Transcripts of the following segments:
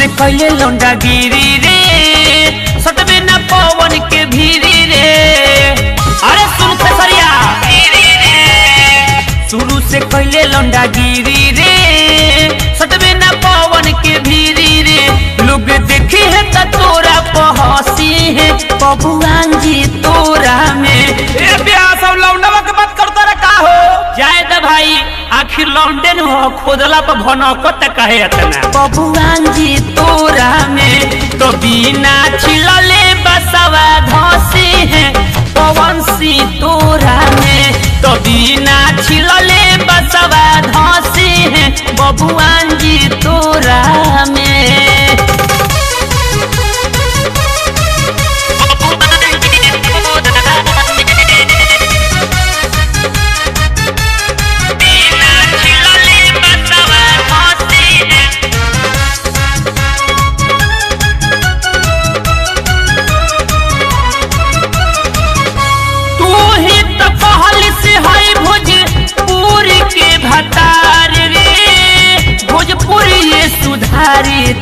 से कैले लौंडा गिरी रे सटबे न पवन के भीरी रे। अरे सुन खेसरिया शुरू से कैले लौंडा गिरी रे सटबे न पवन के भीरी रे। लोग देखी है त तोरा पहसी है बबुआन जी तोरा में। ए ब्याह सब लौंडवा के बात करता रे का हो जाए द भाई आखिर लौंडे न हो खोदला पर भनकत कहे इतना। बबुआन जी तोरा में तो बिना छिलले बसवा धसी है पवन सिंह तोरा में। तो बिना छिलले बसवा धसी है बबुआन जी तोरा में।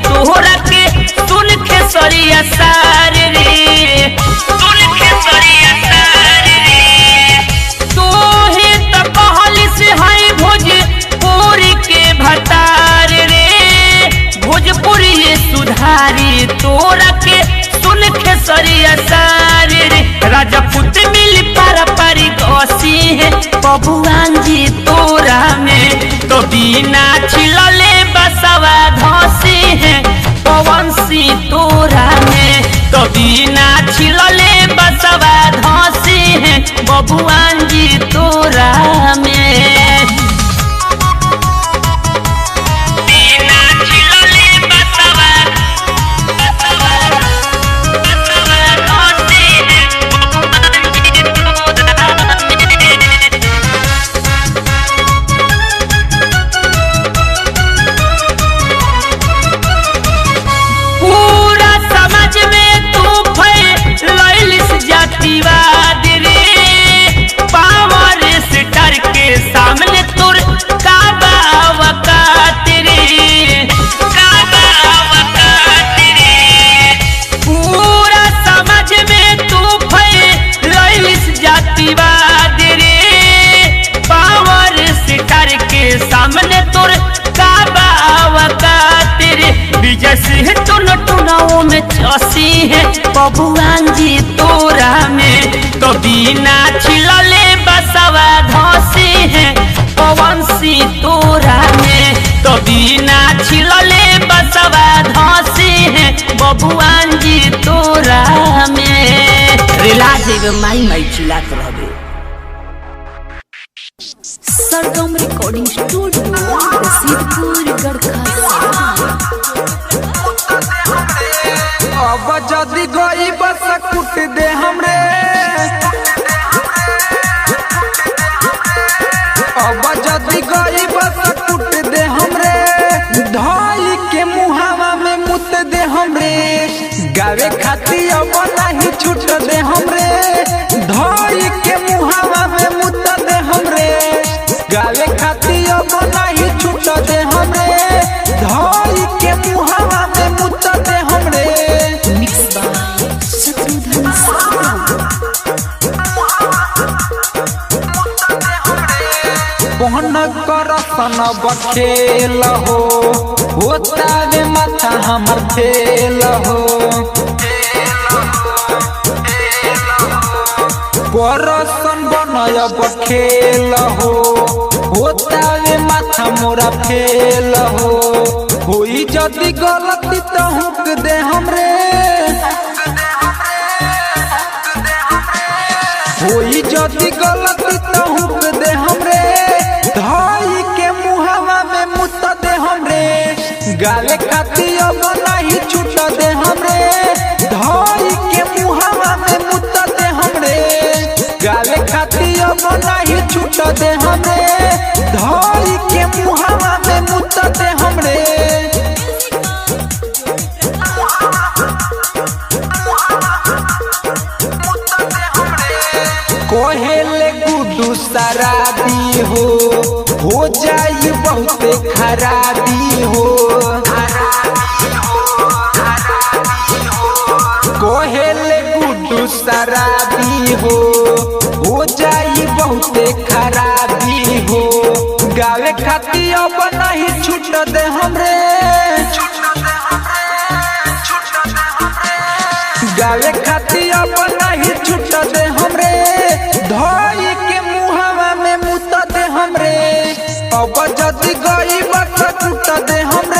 तोहरा के सुन खेसरिया सार रे सुन खेसरिया सार रे। तोहे त कहली से हाय भोजपुरी के भतार रे भोजपुरी सुधारी तोरा के सुन खेसरिया सार रे। राजपूत मिल पारा पारी गसी है बबुआन जी तोरा में। तो बिना छिलले बसवा धसी है पवन सिंह तोरा में। तो बिना छिलले बसवा धसी है बबुआन जी तोरा में। बिना छिलले बसवा धसी है बबुआन जी तोरा में। पूरा समाज में तू फैलैलिस जातिवाद रे पावर स्टार के सामने तोर का बावकात रे का बावकात रे। पूरा समाज में तू फैलैलिस जातिवाद रे पावर स्टार के सामने तोर का बावकात रे। विजय सिंह टुनाओ में चसी है बबुआन जी तोरा में। तो बिना छिलले बसवा धसी है पवन सिंह तोरा में। तो बिना छिलले बसवा धसी है बबुआन जी तोरा में। रिला जेबे माई माई चिल्लात रहबे। सरगम रिकॉर्डिंग स्टूडियो रसीदपुर गढ़खा। अब जदी गई बस कुट दे हमरे अब जदी गई बस कुट दे हमरे धाई के मुहावा में मुत दे हमरे। गावे खाती अब नहीं छूट दे हमरे धाई के मुहावा में मुत दे हमरे। गावे खाती अब नहीं छूट दे हमरे धाई के मुहावा में मुत दे हमरे। पहन कर सन बखेल हो होता वे माथा हमर खेल हो। करसन बनय बखेल हो होता वे माथा मोरा फेल हो। होई जदी गलती तो हुक दे हमरे होई जदी गलती तो हुक दे हमरे धाई के मुहावा में मुत दे हमरे। गाले खाती अब नहीं छूट दे हमरे धाई के मुहावा में मुत दे हमरे। गाले खाती अब नहीं छूट दे हमरे धाई के मुहावा में मुत दे हमरे। कोहेले गुड्डू शराबी हो जाई बहुत खराबी हो। कोहेले गुड्डू शराबी हो जाई बहुते खराबी हो। गावे खाती अब नहीं छूट दे हमरे, गावे खाती अब नहीं छूट दे हमरे। धोई के मुहवा में मुत दे हमरे, अब जदी गई बत छूट दे हमरे।